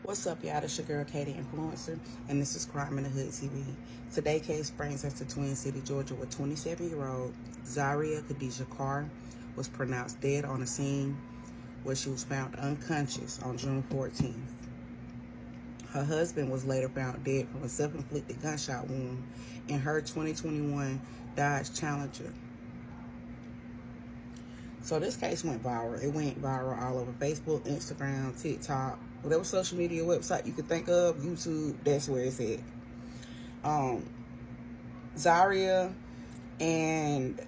What's up, y'all? It's your girl, Katie Influencer, and this is Crime in the Hood TV. Today's case brings us to Twin City, Georgia, where 27-year-old Zaria Khadijah Carr was pronounced dead on the scene where she was found unconscious on June 14th. Her husband was later found dead from a self-inflicted gunshot wound in her 2021 Dodge Challenger. So this case went viral. It went viral all over Facebook, Instagram, TikTok, whatever social media website you could think of, YouTube, that's where it's at. Zaria and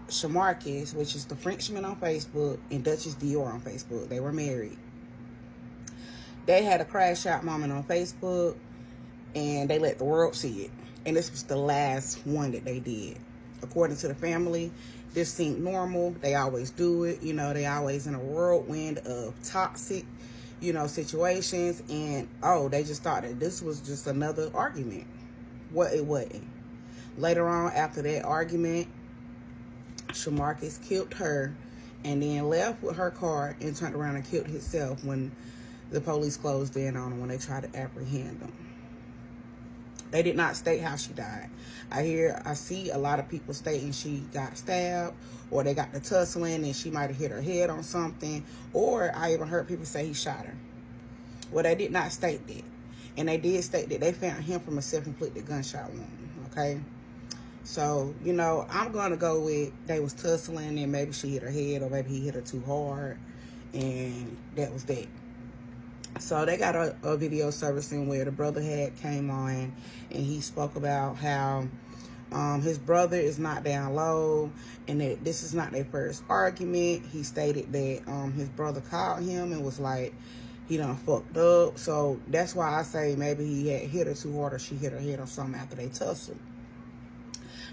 Shamarcus, which is the Frenchman on Facebook, and Duchess Dior on Facebook, they were married. They had a crash out moment on Facebook, and they let the world see it. And this was the last one that they did. According to the family, this seemed normal. They always do it. You know, they always in a whirlwind of toxic, situations. And, they just thought that this was just another argument. What it wasn't. Later on, after that argument, Shamarcus killed her and then left with her car and turned around and killed himself when the police closed in on him when they tried to apprehend him. They did not state how she died. I see a lot of people stating she got stabbed, or they got the tussling and she might have hit her head on something, or I even heard people say he shot her. Well, they did not state that. And they did state that they found him from a self-inflicted gunshot wound, okay? So, I'm going to go with they was tussling and maybe she hit her head or maybe he hit her too hard, and that was that. So they got a video servicing where the brother had came on and he spoke about how his brother is not down low and that this is not their first argument. He stated that his brother called him and was like, he done fucked up. So that's why I say maybe he had hit her too hard or she hit her head or something after they tussled.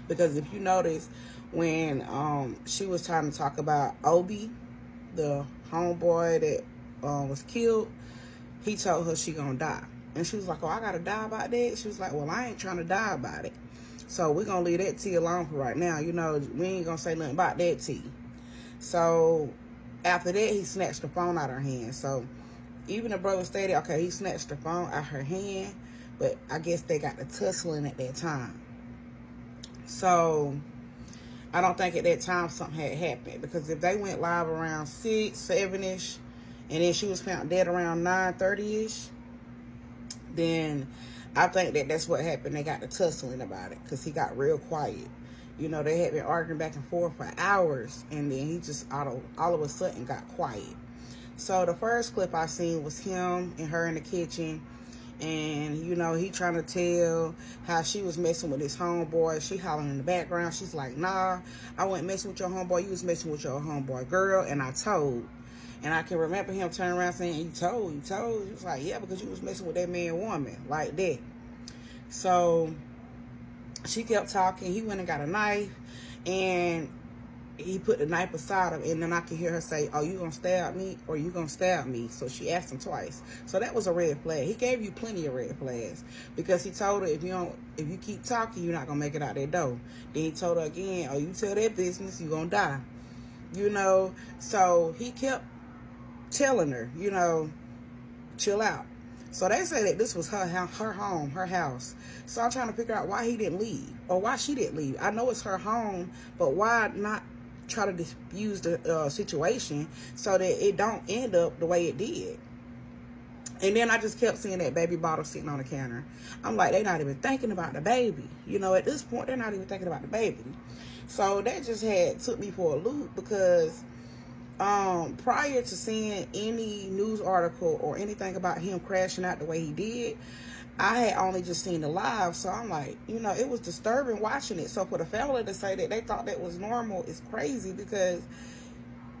Because if you notice, when she was trying to talk about Obi, the homeboy that was killed, he told her she gonna die. And she was like, oh, I gotta die about that? She was like, well, I ain't trying to die about it. So we're gonna leave that tea alone for right now. We ain't gonna say nothing about that tea. So after that, he snatched the phone out of her hand. So even the brother stated, okay, he snatched the phone out of her hand, but I guess they got the tussling at that time. So I don't think at that time something had happened, because if they went live around 6, 7-ish, and then she was found dead around 9:30-ish, then I think that's what happened. They got the tussling about it because he got real quiet. They had been arguing back and forth for hours, and then he just all of a sudden got quiet. So the first clip I seen was him and her in the kitchen, and, he trying to tell how she was messing with his homeboy. She hollering in the background. She's like, nah, I wasn't messing with your homeboy. You was messing with your homeboy, girl, and I told. And I can remember him turning around saying, you told. He was like, yeah, because you was messing with that man woman, like that. So she kept talking. He went and got a knife, and he put the knife beside him, and then I could hear her say, oh, you gonna stab me or you gonna stab me? So she asked him twice. So that was a red flag. He gave you plenty of red flags, because he told her, if you keep talking, you're not gonna make it out that door. Then he told her again, oh, you tell that business, you gonna die. So he kept telling her, chill out. So they say that this was her home, her house. So I'm trying to figure out why he didn't leave, or why she didn't leave. I know it's her home, but why not try to diffuse the situation so that it don't end up the way it did? And then I just kept seeing that baby bottle sitting on the counter. I'm like, they're not even thinking about the baby. At this point, they're not even thinking about the baby. So that just took me for a loop, because prior to seeing any news article or anything about him crashing out the way he did, I had only just seen the live. So I'm like, it was disturbing watching it. So for the family to say that they thought that was normal is crazy, because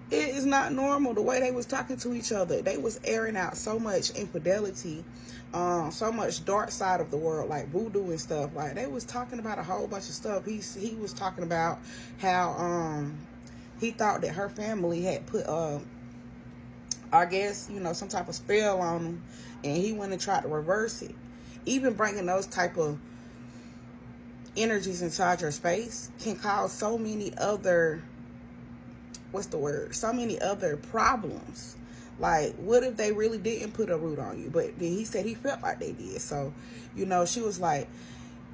it is not normal the way they was talking to each other. They was airing out so much infidelity, so much dark side of the world, like voodoo and stuff. Like, they was talking about a whole bunch of stuff. He was talking about how he thought that her family had put I guess, some type of spell on him, and he went and tried to reverse it. Even bringing those type of energies inside your space can cause so many other, so many other problems. Like, what if they really didn't put a root on you? But then he said he felt like they did. So, you know, she was like,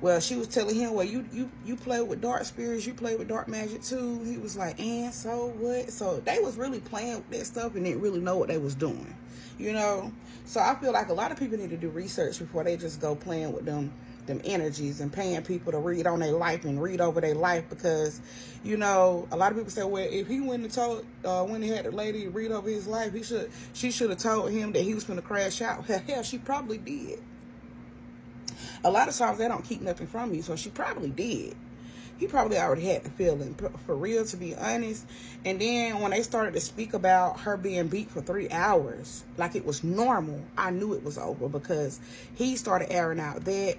well, she was telling him, well, you play with dark spirits, you play with dark magic too. He was like, and so what? So they was really playing with that stuff and didn't really know what they was doing, you know? So I feel like a lot of people need to do research before they just go playing with them energies and paying people to read on their life and read over their life, because, you know, a lot of people say, well, if he went and told, when he had the lady read over his life, she should have told him that he was going to crash out. Hell, she probably did. A lot of times they don't keep nothing from you, so she probably did. He probably already had the feeling, for real, to be honest. And then when they started to speak about her being beat for 3 hours, like it was normal, I knew it was over, because he started airing out that.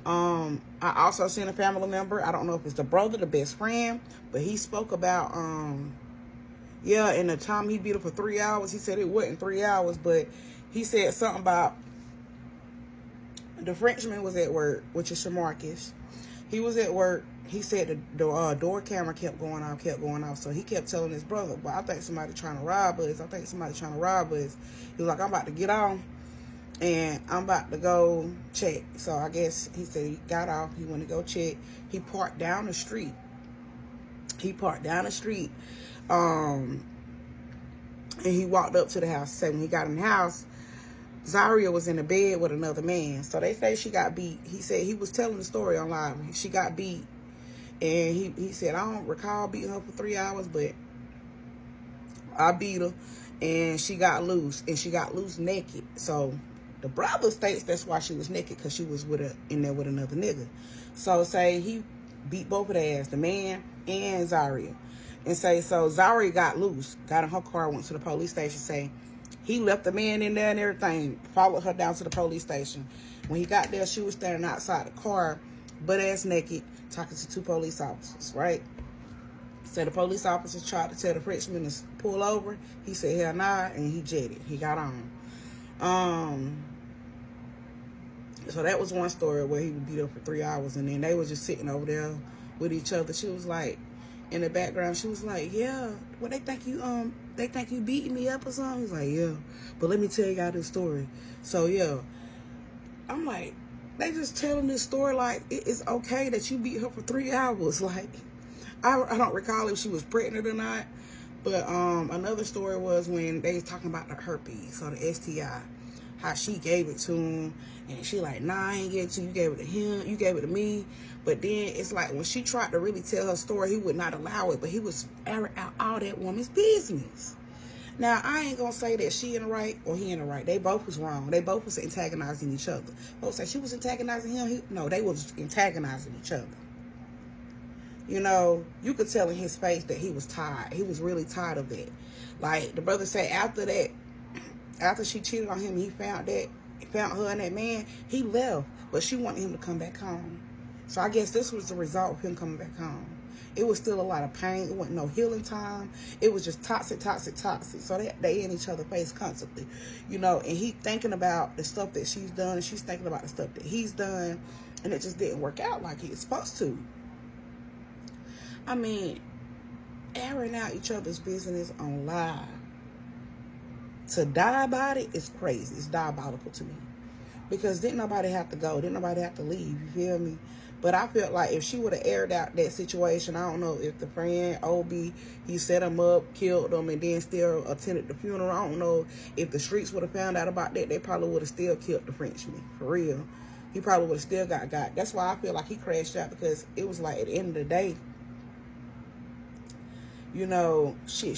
I also seen a family member, I don't know if it's the brother, the best friend, but he spoke about, yeah, in the time he beat her for 3 hours, he said it wasn't 3 hours, but he said something about the Frenchman was at work, which is Shamarcus. He was at work. He said the door camera kept going off. So he kept telling his brother, well, I think somebody trying to rob us. He was like, I'm about to get off and I'm about to go check. So I guess he said he got off. He went to go check. He parked down the street. And he walked up to the house. So when he got in the house, Zaria was in the bed with another man. So they say she got beat. He said he was telling the story online. She got beat. And he said, I don't recall beating her for 3 hours, but I beat her. And she got loose. And she got loose naked. So the brother states that's why she was naked, because she was in there with another nigga. So say he beat both of their ass, the man and Zaria. And say, so Zaria got loose, got in her car, went to the police station, say, he left the man in there and everything, followed her down to the police station. When he got there, she was standing outside the car, butt-ass naked, talking to 2 police officers, right? So the police officers tried to tell the Frenchman to pull over. He said, hell nah, and he jetted. He got on. So that was one story where he would beat up for 3 hours, and then they were just sitting over there with each other. She was like, in the background, she was like, yeah, well, they think you beating me up or something? He's like, yeah, but let me tell y'all this story. So, yeah, I'm like, they just telling this story like it's okay that you beat her for 3 hours. Like, I don't recall if she was pregnant or not, but another story was when they was talking about the herpes or the STI, how she gave it to him, and she like, nah, I ain't give it to you, you gave it to him, you gave it to me. But then it's like when she tried to really tell her story, he would not allow it, but he was airing out all that woman's business. Now, I ain't gonna say that she in the right or he in the right. They both was wrong. They both was antagonizing each other. Folks say she was antagonizing him. No, they was antagonizing each other. You know, you could tell in his face that he was tired. He was really tired of that. Like the brother said, after she cheated on him, he found her and that man, he left. But she wanted him to come back home. So I guess this was the result of him coming back home. It was still a lot of pain. It wasn't no healing time. It was just toxic. So they in each other's face constantly, you know. And he thinking about the stuff that she's done, and she's thinking about the stuff that he's done, and it just didn't work out like he was supposed to. I mean, airing out each other's business on live to die about it is crazy. It's diabolical to me, because didn't nobody have to go, didn't nobody have to leave. You feel me? But I felt like if she would have aired out that situation, I don't know if the friend, Obi, he set him up, killed him, and then still attended the funeral. I don't know if the streets would have found out about that. They probably would have still killed the Frenchman, for real. He probably would have still got. That's why I feel like he crashed out, because it was like at the end of the day, you know, she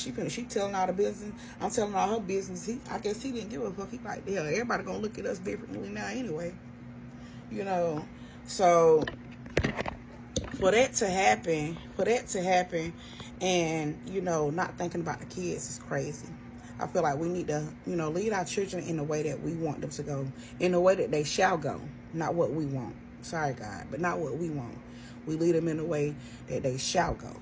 telling all the business. I'm telling all her business. I guess he didn't give a fuck. He like, yeah, everybody gonna look at us differently now anyway. You know, so for that to happen, and, you know, not thinking about the kids is crazy. I feel like we need to, you know, lead our children in the way that we want them to go, in the way that they shall go, not what we want. Sorry, God, but not what we want. We lead them in the way that they shall go,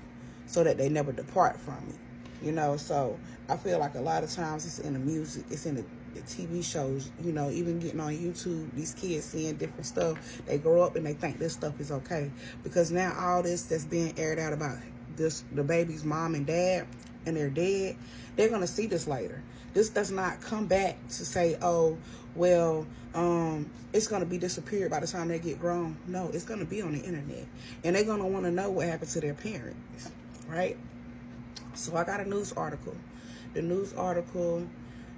so that they never depart from it, you know. So I feel like a lot of times it's in the music, it's in the TV shows, you know, even getting on YouTube, these kids seeing different stuff. They grow up and they think this stuff is okay, because now all this that's being aired out about this, the baby's mom and dad, and they're dead, they're going to see this later. This does not come back to say, oh, well, it's going to be disappeared by the time they get grown. No, it's going to be on the internet. And they're going to want to know what happened to their parents, right? So I got a news article. The news article,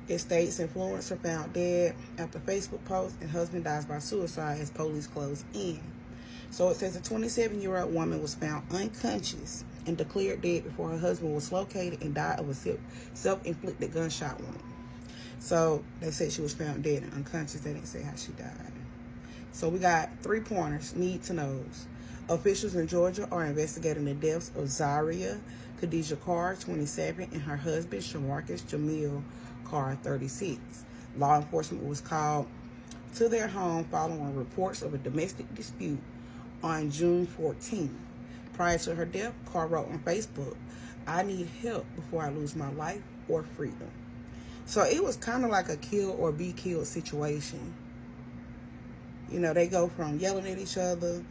it states influencer found dead after Facebook post and husband dies by suicide as police close in. So it says a 27-year-old woman was found unconscious and declared dead before her husband was located and died of a self-inflicted gunshot wound. So they said she was found dead and unconscious. They didn't say how she died. So we got 3 pointers, need to knows. Officials in Georgia are investigating the deaths of Zaria Khadijah Carr, 27, and her husband, Shamarcus Jamil Carr, 36. Law enforcement was called to their home following reports of a domestic dispute on June 14th. Prior to her death, Carr wrote on Facebook, "I need help before I lose my life or freedom." So it was kind of like a kill or be killed situation. You know, they go from yelling at each other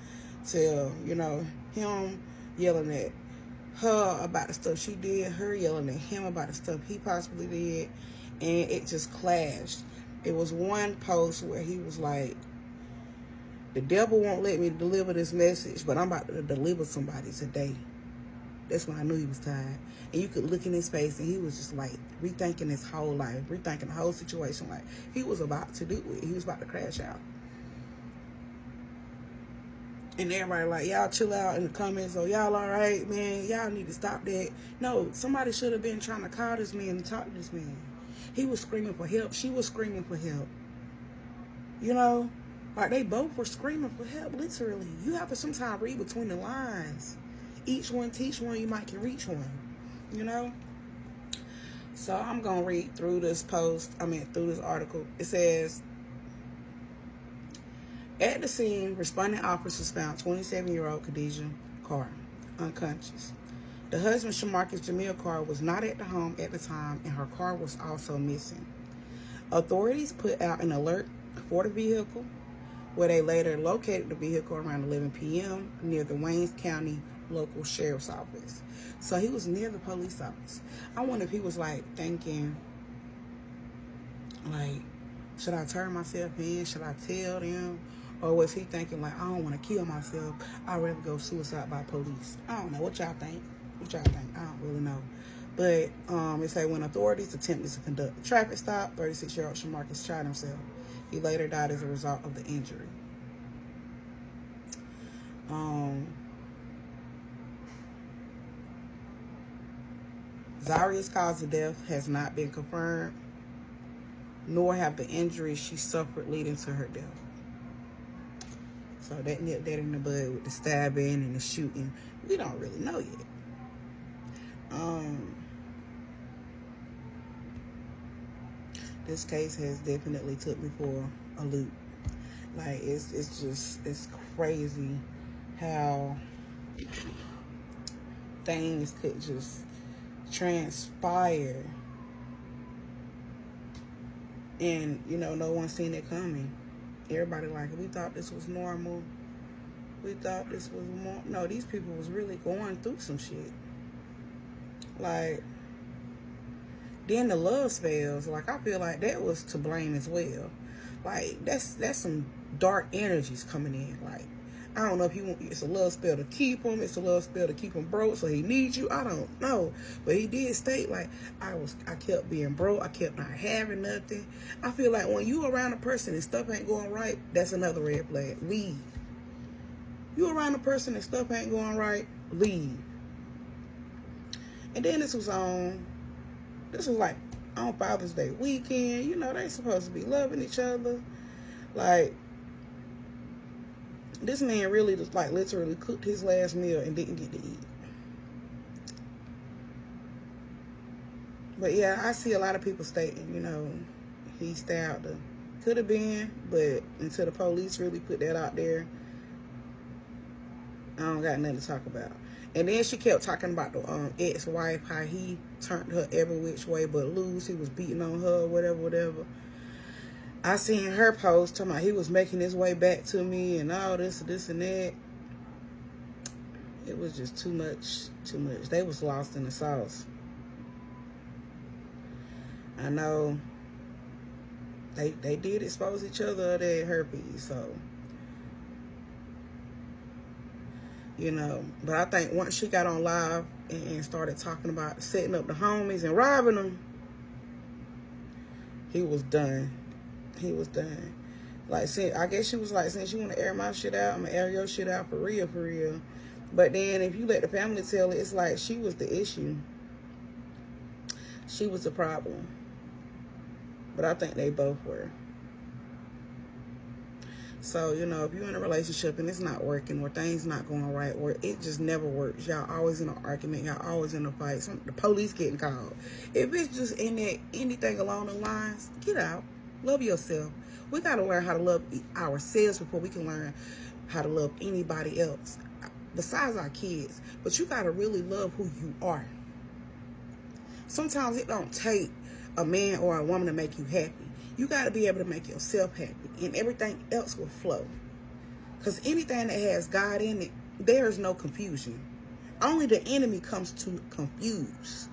to, you know, him yelling at her about the stuff she did, her yelling at him about the stuff he possibly did, and it just clashed. It was one post where he was like, "The devil won't let me deliver this message, but I'm about to deliver somebody today." That's when I knew he was tired. And you could look in his face, and he was just like rethinking his whole life, rethinking the whole situation. Like he was about to do it. He was about to crash out. And everybody like, y'all chill out in the comments. Oh, y'all all right, man? Y'all need to stop that. No, somebody should have been trying to call this man and talk to this man. He was screaming for help. She was screaming for help. You know? Like, they both were screaming for help, literally. You have to sometimes read between the lines. Each one teach one, you might can reach one. You know? So, I'm going to read through this through this article. It says, at the scene, responding officers found 27-year-old Khadijah Carr unconscious. The husband, Shamarcus Jamil Carr, was not at the home at the time, and her car was also missing. Authorities put out an alert for the vehicle, where they later located the vehicle around 11 p.m. near the Wayne County local sheriff's office. So he was near the police office. I wonder if he was like thinking, like, should I turn myself in? Should I tell them? Or was he thinking like, I don't want to kill myself. I'd rather go suicide by police. I don't know. What y'all think? What y'all think? I don't really know. But it say when authorities attempted to conduct a traffic stop, 36-year-old Shamarcus shot himself. He later died as a result of the injury. Zaria's cause of death has not been confirmed, nor have the injuries she suffered leading to her death. So that nipped that in the bud with the stabbing and the shooting. We don't really know yet. This case has definitely took me for a loop. Like it's crazy how things could just transpire and, you know, no one seen it coming. Everybody like, we thought this was normal. We thought this was more. No, these people was really going through some shit. Like, then the love spells, like, I feel like that was to blame as well. Like, that's some dark energies coming in. Like, I don't know if it's a love spell to keep him, it's a love spell to keep him broke, so he needs you. I don't know. But he did state, like, I kept being broke, I kept not having nothing. I feel like when you around a person and stuff ain't going right, that's another red flag. Leave. You around a person and stuff ain't going right, leave. And then this was like on Father's Day weekend. You know, they supposed to be loving each other. Like, this man really just, like, literally cooked his last meal and didn't get to eat. But yeah, I see a lot of people stating, you know, he stabbed her. Could have been, but until the police really put that out there, I don't got nothing to talk about. And then she kept talking about the ex-wife, how he turned her every which way but loose. He was beating on her, whatever. I seen her post talking about he was making his way back to me and all this and that. It was just too much. They was lost in the sauce. I know they did expose each other of their herpes, so you know. But I think once she got on live and started talking about setting up the homies and robbing them, he was done. He was done. Like, I guess she was like, since you want to air my shit out, I'm gonna air your shit out for real, for real. But then if you let the family tell it, it's like she was the issue. She was the problem. But I think they both were. So, you know, if you're in a relationship and it's not working, or things not going right, or it just never works, y'all always in an argument, y'all always in a fight, the police getting called. If it's just in there, anything along the lines, get out. Love yourself. We got to learn how to love ourselves before we can learn how to love anybody else besides our kids. But you got to really love who you are. Sometimes it don't take a man or a woman to make you happy. You got to be able to make yourself happy, and everything else will flow. Because anything that has God in it, there is no confusion. Only the enemy comes to confuse.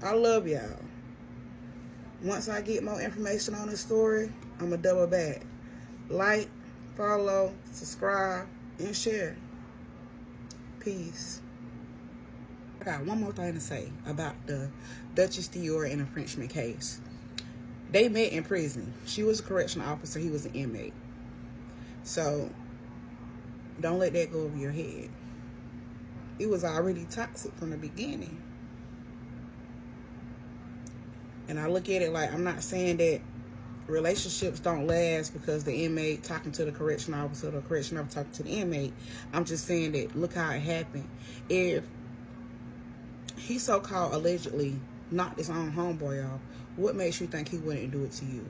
I love y'all. Once I get more information on this story, I'm going to double back. Like, follow, subscribe, and share. Peace. I got one more thing to say about the Duchess Dior and infringement case. They met in prison. She was a correctional officer. He was an inmate. So, don't let that go over your head. It was already toxic from the beginning. And I look at it like, I'm not saying that relationships don't last because the inmate talking to the correctional officer, or the correctional officer talking to the inmate. I'm just saying that look how it happened. If he so-called allegedly knocked his own homeboy off, what makes you think he wouldn't do it to you?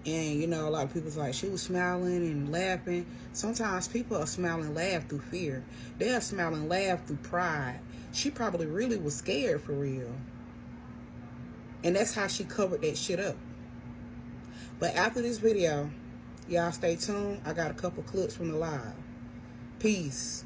And, you know, a lot of people's like, she was smiling and laughing. Sometimes people are smiling and laugh through fear. They're smiling and laugh through pride. She probably really was scared for real. And that's how she covered that shit up. But after this video, y'all stay tuned. I got a couple clips from the live. Peace.